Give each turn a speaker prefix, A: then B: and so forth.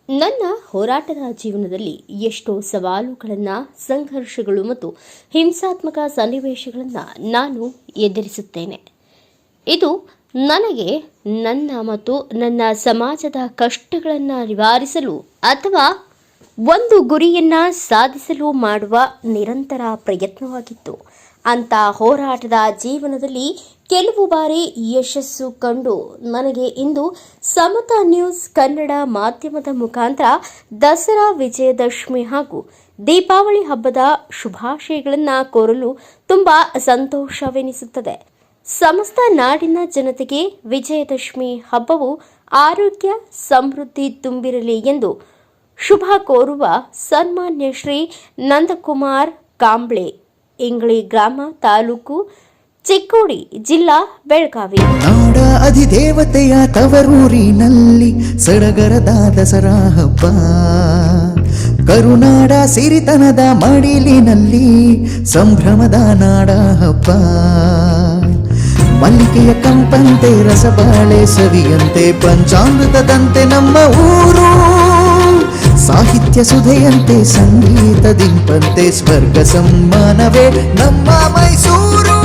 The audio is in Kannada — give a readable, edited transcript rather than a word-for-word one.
A: ನನ್ನ ಹೋರಾಟದ ಜೀವನದಲ್ಲಿ ಎಷ್ಟೋ ಸವಾಲುಗಳನ್ನು, ಸಂಘರ್ಷಗಳು ಮತ್ತು ಹಿಂಸಾತ್ಮಕ ಸನ್ನಿವೇಶಗಳನ್ನು ನಾನು ಎದುರಿಸುತ್ತೇನೆ. ಇದು ನನಗೆ ನನ್ನ ಮತ್ತು ನನ್ನ ಸಮಾಜದ ಕಷ್ಟಗಳನ್ನು ನಿವಾರಿಸಲು ಅಥವಾ ಒಂದು ಗುರಿಯನ್ನು ಸಾಧಿಸಲು ಮಾಡುವ ನಿರಂತರ ಪ್ರಯತ್ನವಾಗಿತ್ತು. ಅಂಥ ಹೋರಾಟದ ಜೀವನದಲ್ಲಿ ಕೆಲವು ಬಾರಿ ಯಶಸ್ಸು ಕಂಡು ನನಗೆ ಇಂದು ಸಮತಾ ನ್ಯೂಸ್ ಕನ್ನಡ ಮಾಧ್ಯಮದ ಮುಖಾಂತರ ದಸರಾ, ವಿಜಯದಶಮಿ ಹಾಗೂ ದೀಪಾವಳಿ ಹಬ್ಬದ ಶುಭಾಶಯಗಳನ್ನು ಕೋರಲು ತುಂಬ ಸಂತೋಷವೆನಿಸುತ್ತದೆ. ಸಮಸ್ತ ನಾಡಿನ ಜನತೆಗೆ ವಿಜಯದಶಮಿ ಹಬ್ಬವು ಆರೋಗ್ಯ, ಸಮೃದ್ಧಿ ತುಂಬಿರಲಿ ಎಂದು ಶುಭ ಕೋರುವ ಸನ್ಮಾನ್ಯ ಶ್ರೀ ನಂದಕುಮಾರ್ ಕಾಂಬ್ಳೆ, ಇಂಗ್ಳಿ ಗ್ರಾಮ, ತಾಲೂಕು ಚಿಕ್ಕೋಡಿ, ಜಿಲ್ಲಾ ಬೆಳಗಾವಿ.
B: ನಾಡ ಅಧಿದೇವತೆಯ ತವರೂರಿನಲ್ಲಿ ಸಡಗರದ ದಸರಾ ಹಬ್ಬ, ಕರುನಾಡ ಸಿರಿತನದ ಮಡಿಲಿನಲ್ಲಿ ಸಂಭ್ರಮದ ನಾಡ ಹಬ್ಬ. ಮಲ್ಲಿಗೆಯ ಕಂಪಂತೆ, ರಸಬಾಳೆ ಸವಿಯಂತೆ, ಪಂಚಾಮೃತದಂತೆ ನಮ್ಮ ಊರು. ಸಾಹಿತ್ಯ ಸುಧೆಯಂತೆ, ಸಂಗೀತ ದಿಂಪಂತೆ, ಸ್ವರ್ಗ ಸಮ್ಮಾನವೇ ನಮ್ಮ ಮೈಸೂರು.